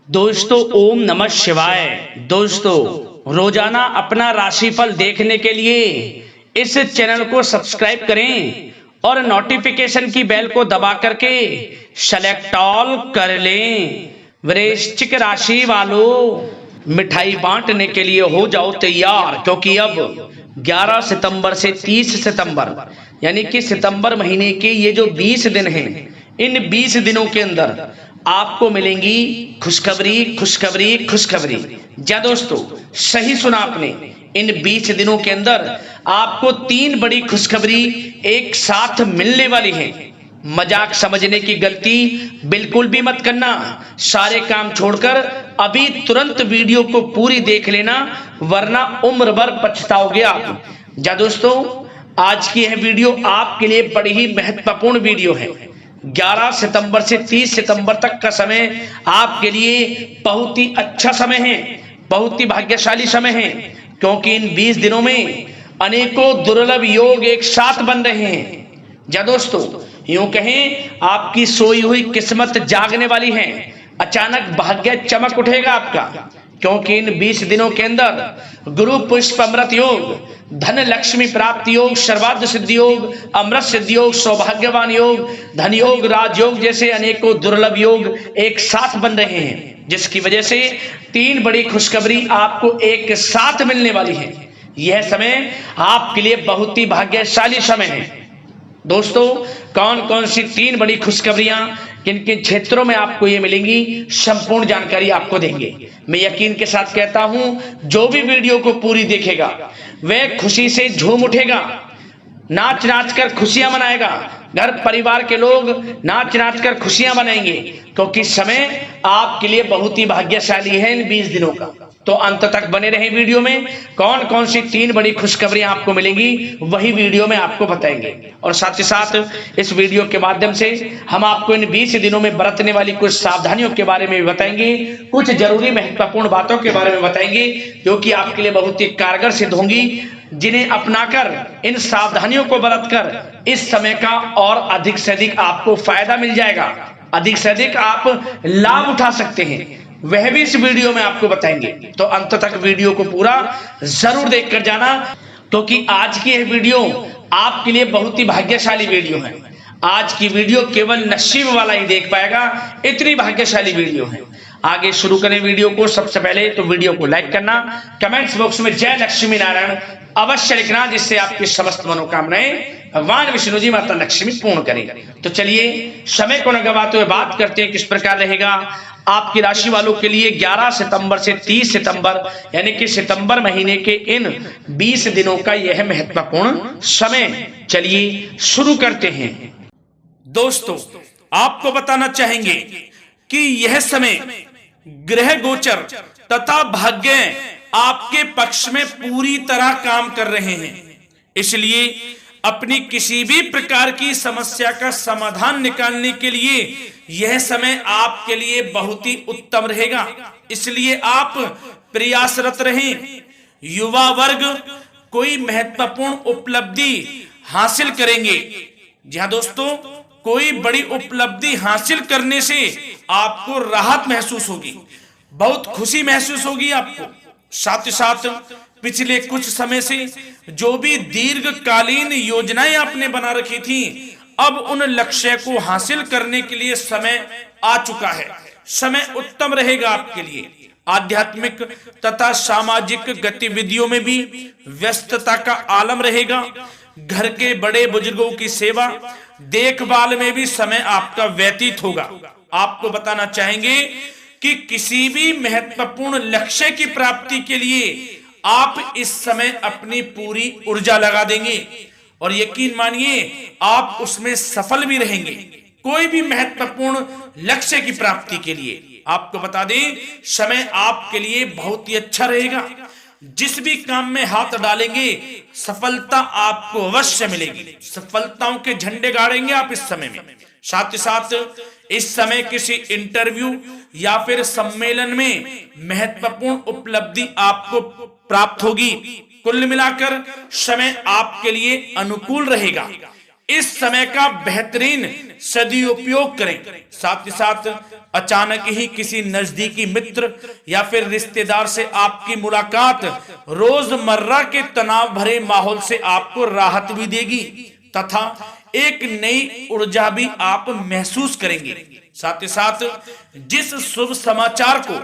दोस्तों ओम नमः शिवाय। दोस्तों रोजाना अपना राशिफल देखने के लिए इस चैनल को सब्सक्राइब करें और नोटिफिकेशन की बेल को दबा करके सेलेक्ट ऑल कर लें। वृश्चिक राशि वालों, मिठाई बांटने के लिए हो जाओ तैयार, क्योंकि अब 11 सितंबर से 30 सितंबर यानी कि सितंबर महीने के ये जो 20 दिन हैं, इन 20 दिनों के अंदर आपको मिलेंगी खुशखबरी खुशखबरी खुशखबरी। जा दोस्तों, सही सुना आपने, इन 20 दिनों के अंदर आपको 3 बड़ी खुशखबरी एक साथ मिलने वाली है। मजाक समझने की गलती बिल्कुल भी मत करना। सारे काम छोड़कर अभी तुरंत वीडियो को पूरी देख लेना, वरना उम्र भर पछताओगे आप। जा दोस्तों, आज की यह वीडियो आपके लिए बड़ी ही महत्वपूर्ण वीडियो है। 11 सितंबर से 30 सितंबर तक का समय आपके लिए बहुत ही अच्छा समय है, बहुत ही भाग्यशाली समय है, क्योंकि इन 20 दिनों में अनेकों दुर्लभ योग एक साथ बन रहे हैं। जा दोस्तों, यूं कहें आपकी सोई हुई किस्मत जागने वाली है। अचानक भाग्य चमक उठेगा आपका, क्योंकि इन 20 दिनों के अंदर गुरु पुष्प अमृत योग, धन लक्ष्मी प्राप्ति योग, सर्वार्थ सिद्धि योग, अमृत सिद्धि योग, सौभाग्यवान योग, धन योग, राजयोग जैसे अनेकों दुर्लभ योग एक साथ बन रहे हैं, जिसकी वजह से 3 बड़ी खुशखबरी आपको एक साथ मिलने वाली है। यह समय आपके लिए बहुत ही भाग्यशाली समय है। दोस्तों, कौन कौन सी 3 बड़ी खुशखबरियां किन किन क्षेत्रों में आपको ये मिलेंगी, संपूर्ण जानकारी आपको देंगे। मैं यकीन के साथ कहता हूं, जो भी वीडियो को पूरी देखेगा वह खुशी से झूम उठेगा, नाच नाच कर खुशियां मनाएगा। घर परिवार के लोग नाच नाच कर खुशियां मनाएंगे, क्योंकि समय आपके लिए बहुत ही भाग्यशाली है इन 20 दिनों का। तो अंत तक बने रहे वीडियो में। कौन कौन सी 3 बड़ी खुशखबरियां आपको मिलेंगी वही वीडियो में आपको बताएंगे, और साथ ही साथ इस वीडियो के माध्यम से हम आपको इन 20 दिनों में बरतने वाली कुछ सावधानियों के बारे में भी बताएंगे, कुछ जरूरी महत्वपूर्ण बातों के बारे में बताएंगे, जो कि आपके लिए बहुत ही कारगर सिद्ध होंगी, जिन्हें अपनाकर, इन सावधानियों को बरतकर इस समय का और अधिक से अधिक आपको फायदा मिल जाएगा, अधिक से अधिक आप लाभ उठा सकते हैं, वह भी इस वीडियो में आपको बताएंगे। तो अंत तक वीडियो को पूरा जरूर देखकर जाना, क्योंकि आज की यह वीडियो आपके लिए बहुत ही भाग्यशाली वीडियो है। आज की वीडियो केवल नसीब वाला ही देख पाएगा, इतनी भाग्यशाली वीडियो है। आगे शुरू करें वीडियो को। सबसे पहले तो वीडियो को लाइक करना, कमेंट्स बॉक्स में जय लक्ष्मी नारायण अवश्य लिखना, जिससे आपकी समस्त मनोकामनाएं भगवान विष्णु जी माता लक्ष्मी पूर्ण करें। तो चलिए समय को न गवाते हुए बात करते हैं किस प्रकार रहेगा आपकी राशि वालों के लिए 11 सितंबर से 30 सितंबर यानी कि सितंबर महीने के इन 20 दिनों का यह महत्वपूर्ण समय। चलिए शुरू करते हैं। दोस्तों, आपको बताना चाहेंगे कि यह समय ग्रह गोचर तथा भाग्य आपके पक्ष में पूरी तरह काम कर रहे हैं, इसलिए अपनी किसी भी प्रकार की समस्या का समाधान निकालने के लिए यह समय आपके लिए बहुत ही उत्तम रहेगा। इसलिए आप प्रयासरत रहें। युवा वर्ग कोई महत्वपूर्ण उपलब्धि हासिल करेंगे। जी हाँ दोस्तों, कोई बड़ी उपलब्धि हासिल करने से आपको राहत महसूस होगी, बहुत खुशी महसूस होगी आपको। साथ ही साथ पिछले कुछ समय से जो भी दीर्घकालीन योजनाएं आपने बना रखी थी, अब उन लक्ष्य को हासिल करने के लिए समय आ चुका है। समय उत्तम रहेगा आपके लिए। आध्यात्मिक तथा सामाजिक गतिविधियों में भी व्यस्तता का आलम रहेगा। घर के बड़े बुजुर्गों की सेवा देखभाल में भी समय आपका व्यतीत होगा। आपको बताना चाहेंगे कि किसी भी महत्वपूर्ण लक्ष्य की प्राप्ति के लिए आप इस समय अपनी पूरी ऊर्जा लगा देंगे, और यकीन मानिए आप उसमें सफल भी रहेंगे। कोई भी महत्वपूर्ण लक्ष्य की प्राप्ति के लिए आपको बता दें, समय आपके लिए बहुत ही अच्छा रहेगा। जिस भी काम में हाथ डालेंगे सफलता आपको अवश्य मिलेगी। सफलताओं के झंडे गाड़ेंगे आप इस समय में। साथ ही साथ इस समय किसी इंटरव्यू या फिर सम्मेलन में महत्वपूर्ण उपलब्धि आपको प्राप्त होगी। कुल मिलाकर समय आपके लिए अनुकूल रहेगा। इस समय का बेहतरीन सदुपयोग करें। साथ ही साथ अचानक ही किसी नजदीकी मित्र या फिर रिश्तेदार से आपकी मुलाकात रोजमर्रा के तनाव भरे माहौल से आपको राहत भी देगी तथा एक नई ऊर्जा भी आप महसूस करेंगे। साथ ही साथ जिस शुभ समाचार को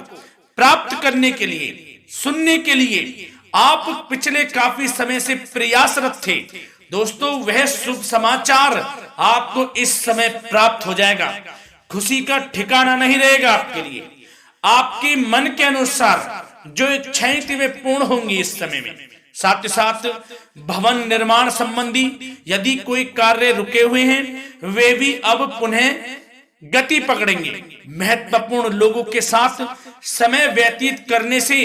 प्राप्त करने के लिए, सुनने के लिए आप पिछले काफी समय से प्रयासरत थे दोस्तों, वह शुभ समाचार आपको इस समय प्राप्त हो जाएगा। खुशी का ठिकाना नहीं रहेगा आपके लिए। आपके मन के अनुसार जो इच्छाएं थी वे पूर्ण होंगी इस समय में। साथ ही साथ भवन निर्माण संबंधी यदि कोई कार्य रुके हुए हैं वे भी अब पुनः गति पकड़ेंगे। महत्वपूर्ण लोगों के साथ समय व्यतीत करने से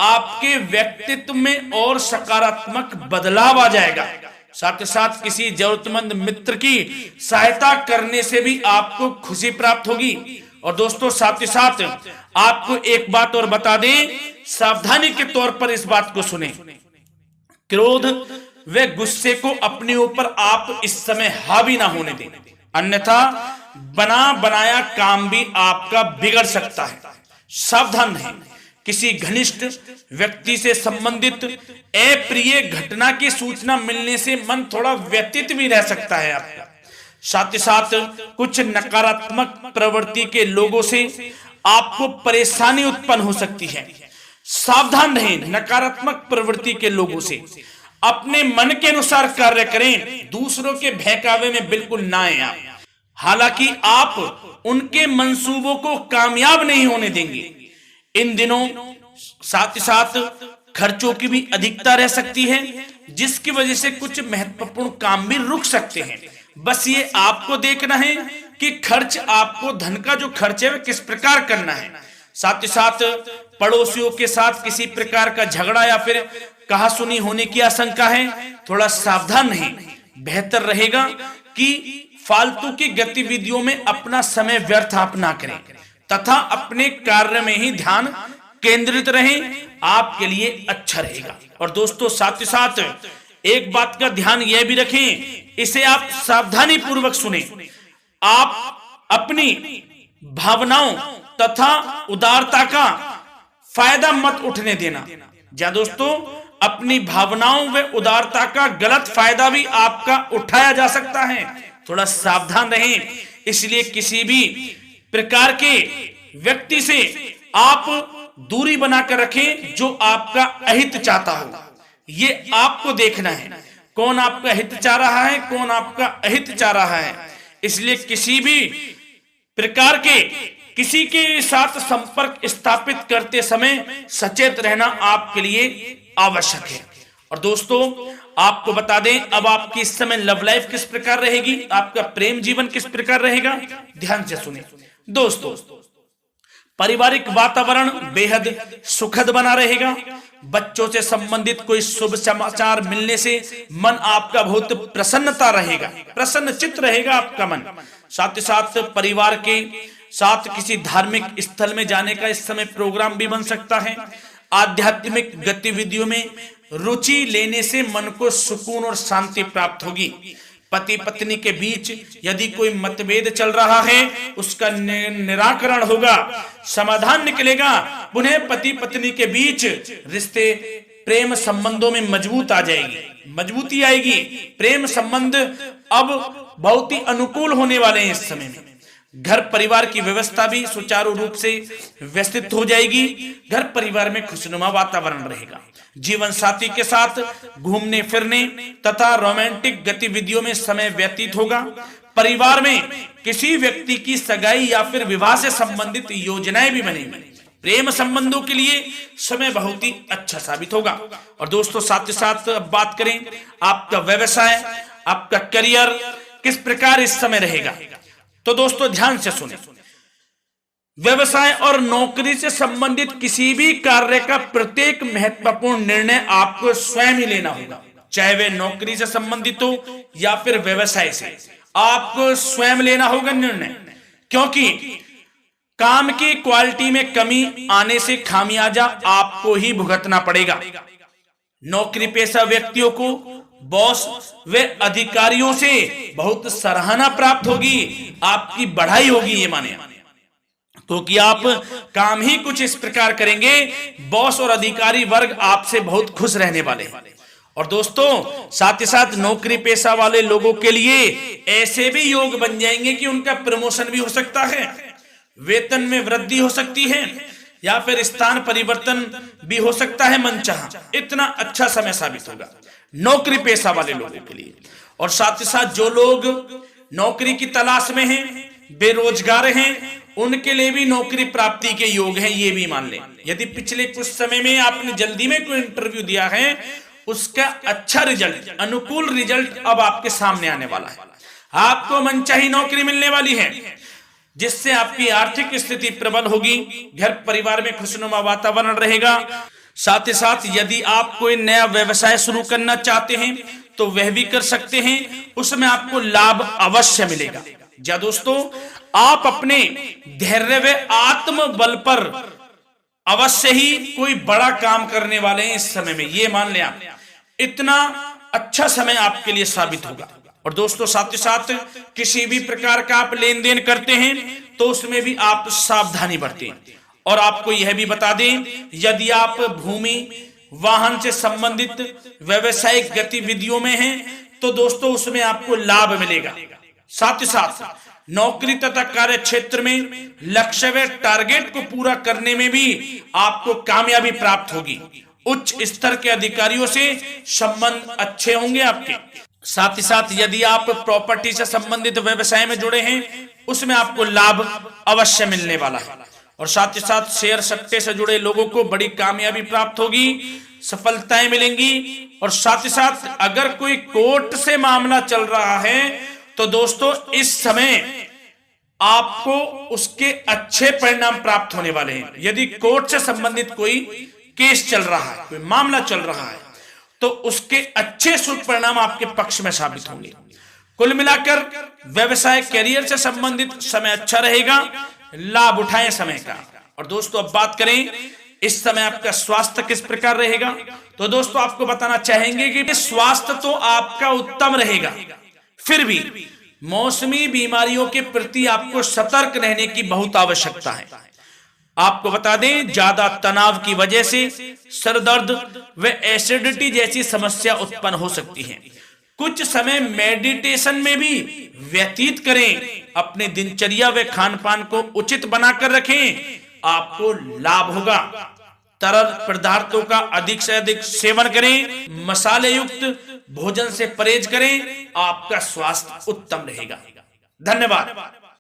आपके व्यक्तित्व में और सकारात्मक बदलाव आ जाएगा। साथ ही साथ किसी जरूरतमंद मित्र की सहायता करने से भी आपको खुशी प्राप्त होगी। और दोस्तों साथ ही साथ आपको एक बात और बता दें, सावधानी के तौर पर इस बात को सुने। क्रोध व गुस्से को अपने ऊपर आप इस समय हावी ना होने दें, अन्यथा बना बनाया काम भी आपका बिगड़ सकता है। सावधान रहें। किसी घनिष्ठ व्यक्ति से संबंधित अप्रिय घटना की सूचना मिलने से मन थोड़ा व्यतीत भी रह सकता है आपका। साथ ही साथ कुछ नकारात्मक प्रवृत्ति के लोगों से आपको परेशानी उत्पन्न हो सकती है। सावधान रहें नकारात्मक प्रवृत्ति के लोगों से। अपने मन के अनुसार कार्य करें, दूसरों के बहकावे में बिल्कुल ना आए आप। हालांकि आप उनके मंसूबों को कामयाब नहीं होने देंगे। इन दिनों साथ ही साथ खर्चों की भी अधिकता रह सकती है, जिसकी वजह से कुछ महत्वपूर्ण काम भी रुक सकते हैं। बस ये आपको देखना है कि खर्च, आपको धन का जो खर्च है वह किस प्रकार करना है। साथ ही साथ पड़ोसियों के साथ किसी प्रकार का झगड़ा या फिर कहासुनी होने की आशंका है, थोड़ा सावधान रहें। बेहतर रहेगा कि फालतू की गतिविधियों में अपना समय व्यर्थ आप ना करें तथा अपने कार्य में ही ध्यान केंद्रित रहें, आपके लिए अच्छा रहेगा। और दोस्तों साथ ही साथ एक बात का ध्यान यह भी रखें, इसे आप सावधानी पूर्वक सुने। आप अपनी भावनाओं तथा उदारता का फायदा मत उठने देना। या दोस्तों अपनी भावनाओं व उदारता का गलत फायदा भी आपका उठाया जा सकता है, थोड़ा सावधान रहें। इसलिए किसी भी प्रकार के व्यक्ति से आप दूरी बनाकर रखें जो आपका अहित चाहता हो। ये आपको देखना है, कौन आपका हित चाह रहा है, कौन आपका अहित चाह रहा है। इसलिए किसी भी प्रकार के किसी के साथ संपर्क स्थापित करते समय सचेत रहना आपके लिए आवश्यक है। और दोस्तों आपको बता दें, अब आपकी इस समय लव लाइफ किस प्रकार रहेगी, आपका प्रेम जीवन किस प्रकार रहेगा, ध्यान से सुने। दोस्तों पारिवारिक वातावरण बेहद सुखद बना रहेगा। बच्चों से संबंधित कोई शुभ समाचार मिलने से मन आपका बहुत प्रसन्नता रहेगा, प्रसन्न चित्त रहेगा आपका मन। साथ ही साथ परिवार के साथ किसी धार्मिक स्थल में जाने का इस समय प्रोग्राम भी बन सकता है। आध्यात्मिक गतिविधियों में रुचि लेने से मन को सुकून और शांति प्राप्त होगी। पति पत्नी के बीच यदि कोई मतभेद चल रहा है उसका निराकरण होगा, समाधान निकलेगा। पुनः पति पत्नी के बीच रिश्ते प्रेम संबंधों में मजबूती आएगी। प्रेम संबंध अब बहुत ही अनुकूल होने वाले हैं इस समय में। घर परिवार की व्यवस्था भी सुचारू रूप से व्यवस्थित हो जाएगी। घर परिवार में खुशनुमा वातावरण रहेगा। जीवन साथी के साथ घूमने फिरने तथा रोमांटिक गतिविधियों में समय व्यतीत होगा। परिवार में किसी व्यक्ति की सगाई या फिर विवाह से संबंधित योजनाएं भी बनेंगी। प्रेम संबंधों के लिए समय बहुत ही अच्छा साबित होगा। और दोस्तों साथ ही साथ बात करें आपका व्यवसाय, आपका करियर किस प्रकार इस समय रहेगा, तो दोस्तों ध्यान से सुने। व्यवसाय और नौकरी से संबंधित किसी भी कार्य का प्रत्येक महत्वपूर्ण निर्णय आपको स्वयं ही लेना होगा, चाहे वह नौकरी से संबंधित हो या फिर व्यवसाय से। आपको स्वयं लेना होगा निर्णय, क्योंकि काम की क्वालिटी में कमी आने से खामियाजा आपको ही भुगतना पड़ेगा। नौकरी पेशा व्यक्तियों को बॉस व अधिकारियों से बहुत सराहना प्राप्त होगी, आपकी बढ़ाई होगी, ये माने। क्योंकि आप काम ही कुछ इस प्रकार करेंगे, बॉस और अधिकारी वर्ग आपसे बहुत खुश रहने वाले हैं। और दोस्तों साथ ही साथ नौकरी पेशा वाले लोगों के लिए ऐसे भी योग बन जाएंगे कि उनका प्रमोशन भी हो सकता है, वेतन में वृद्धि हो सकती है, या फिर स्थान परिवर्तन भी हो सकता है मनचाहा। इतना अच्छा समय साबित होगा नौकरी पेशा वाले लोगों के लिए। और साथ ही साथ जो लोग नौकरी की तलाश में हैं, बेरोजगार हैं, उनके लिए भी नौकरी प्राप्ति के योग हैं, ये भी मान लें। यदि पिछले कुछ समय में आपने जल्दी में कोई इंटरव्यू दिया है, उसका अच्छा रिजल्ट, अनुकूल रिजल्ट अब आपके सामने आने वाला है। आपको मनचाही नौकरी मिलने वाली है, जिससे आपकी आर्थिक स्थिति प्रबल होगी, घर परिवार में खुशनुमा वातावरण रहेगा। साथ ही साथ यदि आप कोई नया व्यवसाय शुरू करना चाहते हैं तो वह भी कर सकते हैं, उसमें आपको लाभ अवश्य मिलेगा। जा दोस्तों, आप अपने धैर्य व आत्मबल पर अवश्य ही कोई बड़ा काम करने वाले हैं इस समय में, ये मान लें आप। इतना अच्छा समय आपके लिए साबित होगा। और दोस्तों साथ ही साथ किसी भी प्रकार का आप लेन देन करते हैं तो उसमें भी आप सावधानी बरतें। और आपको यह भी बता दें, यदि आप भूमि वाहन से संबंधित व्यवसायिक गतिविधियों में हैं तो दोस्तों उसमें आपको लाभ मिलेगा। साथ ही साथ नौकरी तथा कार्य क्षेत्र में लक्ष्य व टारगेट को पूरा करने में भी आपको कामयाबी प्राप्त होगी। उच्च स्तर के अधिकारियों से संबंध अच्छे होंगे आपके। साथ ही साथ यदि आप प्रॉपर्टी से संबंधित व्यवसाय में जुड़े हैं, उसमें आपको लाभ अवश्य मिलने वाला है। और साथ ही साथ शेयर सट्टे से जुड़े लोगों को बड़ी कामयाबी प्राप्त होगी, सफलताएं मिलेंगी। और साथ ही साथ अगर कोई कोर्ट से मामला चल रहा है तो दोस्तों इस समय आपको उसके अच्छे परिणाम प्राप्त होने वाले हैं। यदि कोर्ट से संबंधित कोई केस चल रहा है, कोई मामला चल रहा है, तो उसके अच्छे शुभ परिणाम आपके पक्ष में साबित होंगे। कुल मिलाकर व्यवसाय कैरियर से संबंधित समय अच्छा रहेगा, लाभ उठाएं समय का। और दोस्तों अब बात करें इस समय आपका स्वास्थ्य किस प्रकार रहेगा, तो दोस्तों आपको बताना चाहेंगे कि स्वास्थ्य तो आपका उत्तम रहेगा, फिर भी मौसमी बीमारियों के प्रति आपको सतर्क रहने की बहुत आवश्यकता है। आपको बता दें, ज्यादा तनाव की वजह से सर दर्द व एसिडिटी जैसी समस्या उत्पन्न हो सकती है। कुछ समय मेडिटेशन में भी व्यतीत करें, अपनी दिनचर्या व खान पान को उचित बनाकर रखें, आपको लाभ होगा। तरल पदार्थों का अधिक से अधिक सेवन करें, मसाले युक्त भोजन से परहेज करें, आपका स्वास्थ्य उत्तम रहेगा। धन्यवाद।